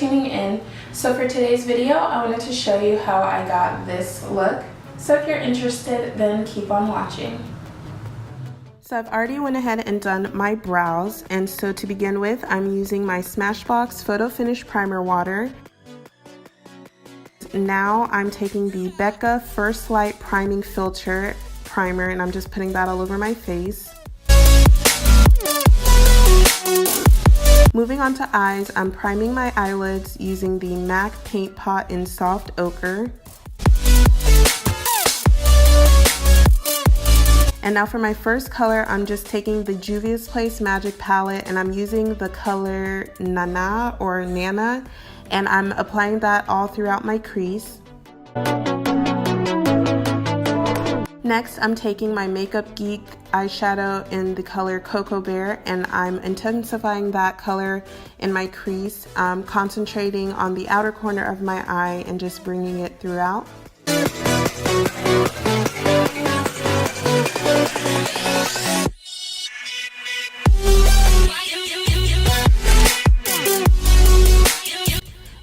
tuning in. So for today's video, I wanted to show you how I got this look. So if you're interested, then keep on watching. So I've already went ahead and done my brows, and so to begin with, I'm using my Smashbox Photo Finish Primer Water. Now I'm taking the Becca First Light Priming Filter Primer, and I'm just putting that all over my face. Moving on to eyes, I'm priming my eyelids using the MAC Paint Pot in Soft Ochre. And now for my first color, I'm just taking the Juvia's Place Magic Palette, and I'm using the color Nana or Nana, and I'm applying that all throughout my crease. Next, I'm taking my Makeup Geek eyeshadow in the color Cocoa Bear, and I'm intensifying that color in my crease, concentrating on the outer corner of my eye and just bringing it throughout.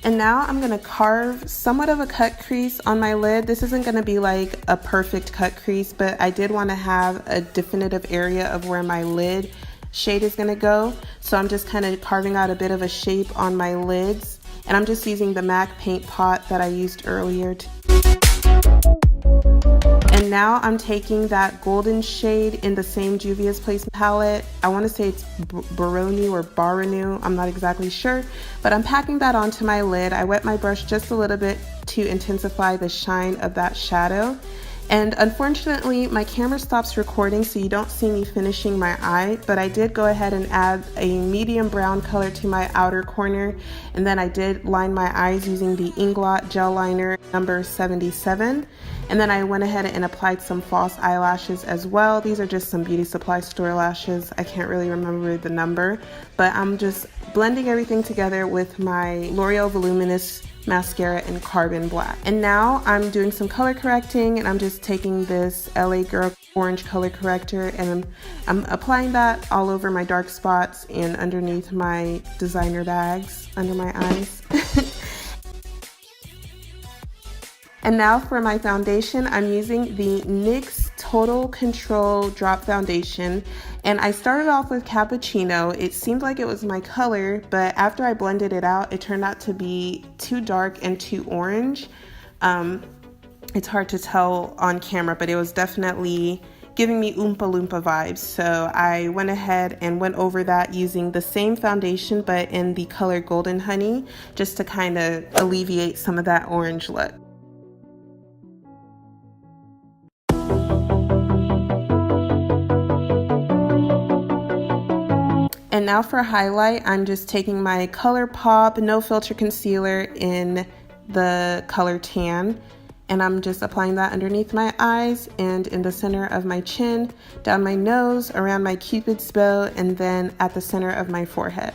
And now I'm going to carve somewhat of a cut crease on my lid. This isn't going to be like a perfect cut crease, but I did want to have a definitive area of where my lid shade is going to go. So I'm just kind of carving out a bit of a shape on my lids. And I'm just using the MAC Paint Pot that I used earlier. And now I'm taking that golden shade in the same Juvia's Place palette. I want to say it's Boronu or Boronu, I'm not exactly sure, but I'm packing that onto my lid. I wet my brush just a little bit to intensify the shine of that shadow. And unfortunately, my camera stops recording, so you don't see me finishing my eye, but I did go ahead and add a medium brown color to my outer corner, and then I did line my eyes using the Inglort Gel Liner number 77. And then I went ahead and applied some false eyelashes as well. These are just some beauty supply store lashes. I can't really remember the number, but I'm just blending everything together with my L'Oreal Volumunous mascara in Carbon Black. And now I'm doing some color correcting, and I'm just taking this LA Girl orange color corrector, and I'm applying that all over my dark spots and underneath my designer bags under my eyes. And now for my foundation, I'm using the NYX Total Control Drop Foundation, and I started off with Cappuccino. It seemed like it was my color, but after I blended it out, it turned out to be too dark and too orange. It's hard to tell on camera, but it was definitely giving me Oompa Loompa vibes. So I went ahead and went over that using the same foundation, but in the color Golden Honey, just to kind of alleviate some of that orange look. And now for highlight, I'm just taking my Colourpop No Filter Concealer in the color Tan, and I'm just applying that underneath my eyes and in the center of my chin, down my nose, around my Cupid's bow, and then at the center of my forehead.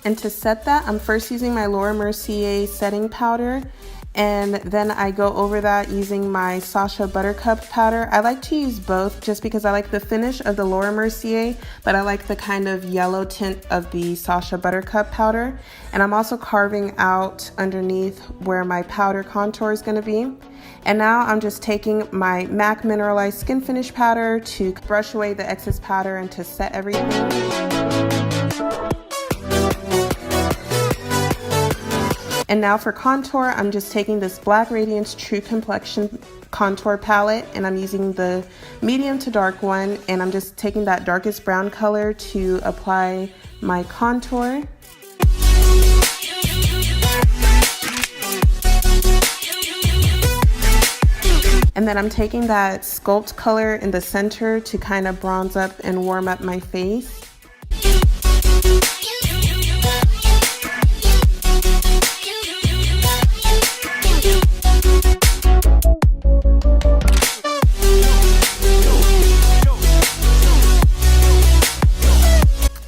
And to set that, I'm first using my Mercier setting powder, and then I go over that using my Sacha Buttercup powder. I like to use both just because I like the finish of the Mercier, but I like the kind of yellow tint of the Sacha Buttercup powder. And I'm also carving out underneath where my powder contour is going to be. And now I'm just taking my MAC Mineralized Skinfinish powder to brush away the excess powder and to set everything. And now for contour, I'm just taking this Black Radiance True Complexion contour palette, and I'm using the medium to dark one, and I'm just taking that darkest brown color to apply my contour. And then I'm taking that Sculpt color in the center to kind of bronze up and warm up my face.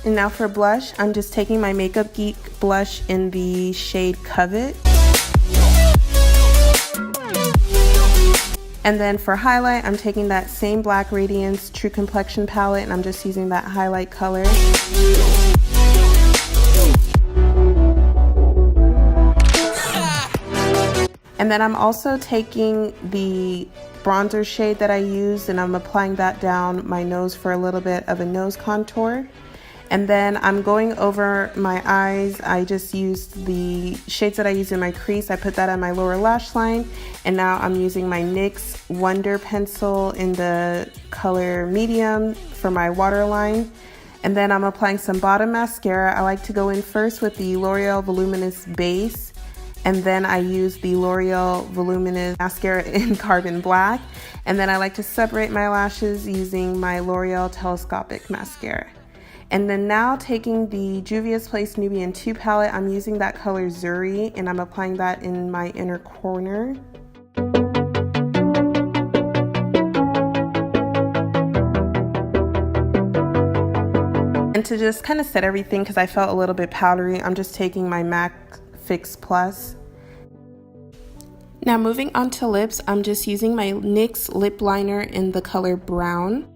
And now for blush, I'm just taking my Makeup Geek blush in the shade Covet. And then for highlight, I'm taking that same Black Radiance True Complexion palette, and I'm just using that highlight color. And then I'm also taking the bronzer shade that I used, and I'm applying that down my nose for a little bit of a nose contour. And then I'm going over my eyes. I just used the shades that I used in my crease. I put that on my lower lash line. And now I'm using my NYX Wonder pencil in the color medium for my waterline. And then I'm applying some bottom mascara. I like to go in first with the L'Oreal Voluminous base. And then I use the L'Oreal Voluminous mascara in Carbon Black. And then I like to separate my lashes using my L'Oreal Telescopic mascara. And then now taking the Juvia's Place Nubian 2 palette, I'm using that color Zuri, and I'm applying that in my inner corner. And to just kind of set everything, because I felt a little bit powdery, I'm just taking my MAC Fix Plus. Now moving on to lips, I'm just using my NYX lip liner in the color Brown.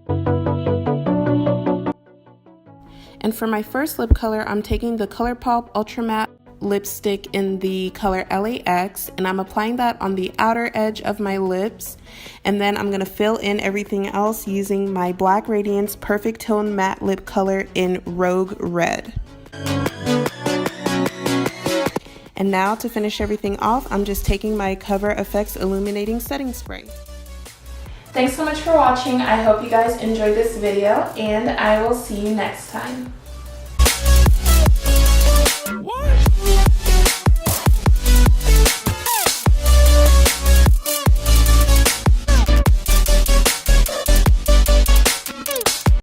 And for my first lip color, I'm taking the Colourpop Ultra Matte lipstick in the color LAX, and I'm applying that on the outer edge of my lips. And then I'm gonna fill in everything else using my Black Radiance Perfect Tone Matte Lip Color in Rogue Red. And now to finish everything off, I'm just taking my Cover FX Illuminating Setting Spray. Thanks so much for watching. I hope you guys enjoyed this video, and I will see you next time.